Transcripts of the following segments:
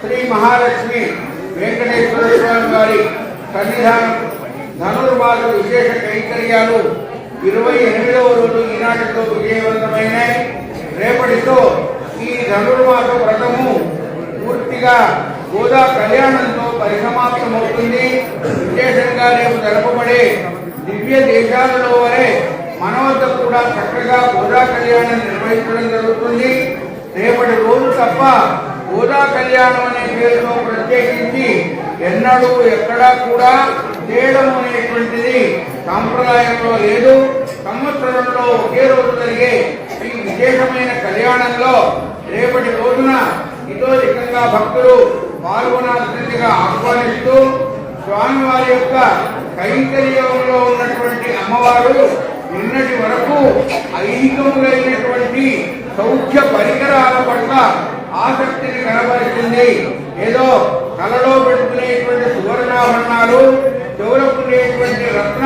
శ్రీ మహాలక్ష్మి వెంకటేశ్వర స్వామి వారి సన్నిధానం ధనుర్మాస విశేష కైంకర్యాలు 28వ రోజు ఈనాటితో విజయవంతమైనాయి. రేపటితో ఈ ధనుర్మాస వ్రతము పూర్తిగా గోదా కళ్యాణంతో పరిసమాప్తమవుతుంది. విశేషంగా రేపు జరపబడే దివ్య దేశాలలో వరే మన వద్ద కూడా చక్కగా గోదా కళ్యాణం నిర్వహించడం జరుగుతుంది. రేపటి రోజు తప్ప గోదా కళ్యాణం అనే పేరుతో ప్రత్యేకించి ఎన్నడూ ఎక్కడా కూడా చేయడం అనేటువంటిది సాంప్రదాయంలో లేదు. సంవత్సరంలో ఒకే రోజు జరిగే ఈ విశేషమైన కళ్యాణంలో రేపటి రోజున ఇతోధికంగా భక్తులు పాల్గొనాల్సిందిగా ఆహ్వానిస్తూ స్వామివారి యొక్క కైంకర్యంలో ఉన్నటువంటి అమ్మవారు నిన్నటి వరకు ఐహికములైనటువంటి సౌఖ్య పరికరాల పట్ల ఆసక్తిని కనబరిచింది. ఏదో కలలో పెట్టుకునేటువంటి సువర్ణాభరణాలు, చెవులకునేటువంటి రత్న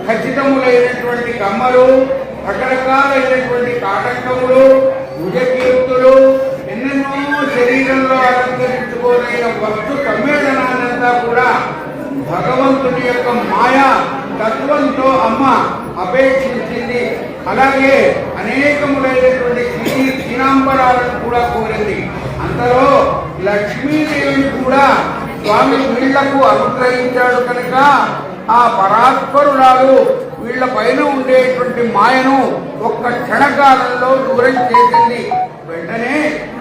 ఖచ్చితములైనటువంటి కమ్మలు, రకరకాలైనటువంటి కాటకములు, భుజకీర్తులు, ఎన్నెన్నో శరీరంలో అలంకరించుకోదైన వస్తు సమ్మేళనాన్నంతా కూడా భగవంతుని యొక్క మాయా తత్వంతో అమ్మ అపేక్షించింది. అలాగే అనేకములైనటువంటి క్షీణాంబరాలను కూడా కోరింది. అంతలో లక్ష్మీదేవిని కూడా స్వామి వీళ్లకు అనుగ్రహించాడు కనుక ఆ పరాత్పరురాలు వీళ్ల పైన ఉండేటువంటి మాయను ఒక్క క్షణకాలంలో దూరం చేసింది. వెంటనే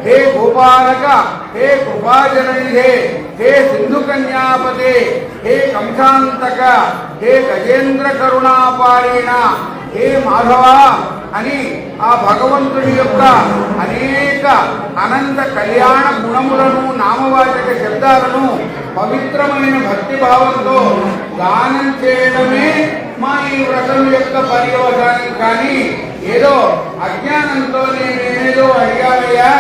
హే గోపాలక, హే కృపాజననిధే, హే సింధు కన్యాపతే, హే కంసాంతక, హే గజేంద్ర కరుణాపారీణ, హే మాధవ అని ఆ భగవంతుడి యొక్క అనేక అనంత కళ్యాణ గుణములను, నామవాచక శబ్దాలను పవిత్రమైన భక్తిభావంతో గానం చేయడమే మా ఈ వ్రతం యొక్క పర్యవసానం. కానీ ఏదో అజ్ఞానంతో నేనేదో అడిగానయ్యా,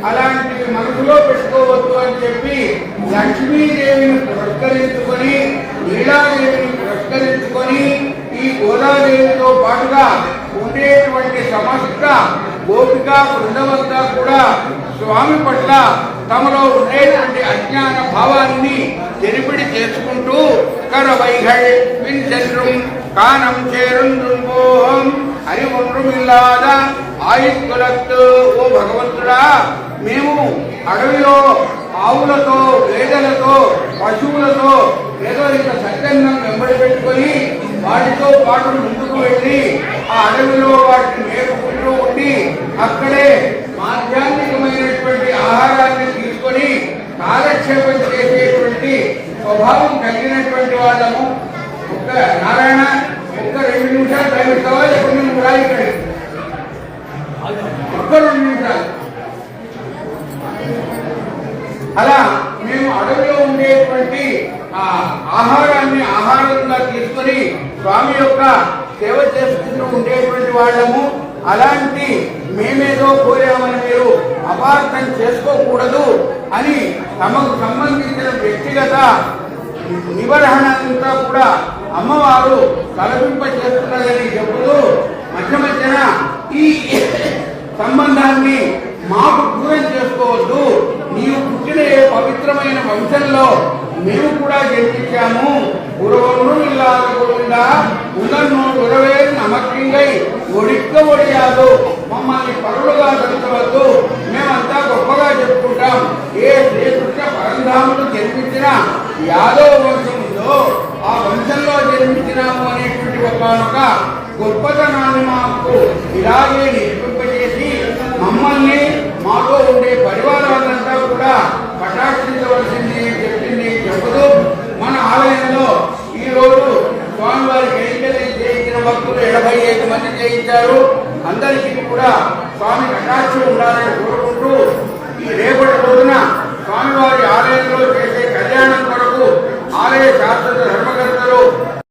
అలాంటివి మనసులో పెట్టుకోవద్దు అని చెప్పి లక్ష్మీదేవిని పురస్కరించుకొని, లీలాదేవిని పురస్కరించుకొని ఈ గోదాదేవితో పాటుగా ఉండేటువంటి సమస్త గోపికా బృందమంతా కూడా స్వామి పట్ల తమలో ఉండేటువంటి అజ్ఞాన భావాన్ని తెరిపిడి చేసుకుంటూ కరవైగళ్ వించెన్றும் కానం చేరుందుంబోహం అని ఒండ్రుమిల్లాద ఆయుక్కులత్తు. ఓ భగవంతుడా, మేము అడవిలో ఆవులతో, గేదెలతో, పశువులతో ఏదో ఇంత సత్యన్నం వెంబడి పెట్టుకొని వాటితో పాటు ముందుకు వెళ్ళి ఆ అడవిలో వాటిని మేపుకుంటూ ఉండి అక్కడే మాధ్యాత్మికమైనటువంటి ఆహారాన్ని తీసుకొని కాలక్షేపం చేసేటువంటి స్వభావం కలిగినటువంటి వాళ్ళము. ఒక్క నారాయణ, ఒక్క 2 నిమిషాలు టైం ఇస్తావా? ఎప్పుడు నువ్వు రాయి ఇక్కడ ఒక్క 2 నిమిషాలు. అలా మేము అడవిలో ఉండేటువంటి ఆ ఆహారాన్ని ఆహారంగా తీసుకొని స్వామి యొక్క సేవ చేసుకుంటూ ఉండేటువంటి వాళ్ళము. అలాంటి మేమేదో కోరామని మీరు అపార్థం చేసుకోకూడదు అని తమకు సంబంధించిన వ్యక్తిగత నిబరహణ అంతా కూడా అమ్మవారు కల్పింప చేస్తున్నదని చెబుతూ మధ్య మధ్యన ఈ సంబంధాన్ని మాకు దూరం చేసుకోవద్దు. నీవు పుట్టిన ఏ పవిత్రమైన వంశంలో మేము కూడా జన్మించాము. ఉరవొండ్రు ఇల్లాద గోవిందా ఉన్నన్నో ఉరవేరు నమక్కింగై ఒడిక్క ఒడియాదు. మమ్మల్ని పరులుగా దర్శవద్దు, మేమంతా గొప్పగా చెప్పుకుంటాం. ఏ శ్రీకృష్ణ పరంధాముడు జన్మించిన యాదవ వంశం ఉందో ఆ వంశంలో జన్మించినాము అనేటువంటి ఒకనొక గొప్పతనాన్ని మాకు ఇలాగే నిరూపింపజేసి మమ్మల్ని, మాతో ఉండే పరివారాలంతా కూడా కటాక్షించవలసింది చెప్పుతూ మన ఆలయంలో ఈ రోజు స్వామివారి కైంకర్యం చేయించిన భక్తులు 75 మంది చేయించారు. అందరికీ కూడా స్వామి కటాక్షం ఉండాలని కోరుకుంటూ ఈ రేపటి రోజున స్వామివారి ఆలయంలో చేసే కళ్యాణం కొరకు ఆలయ శాస్త్ర ధర్మకర్తలు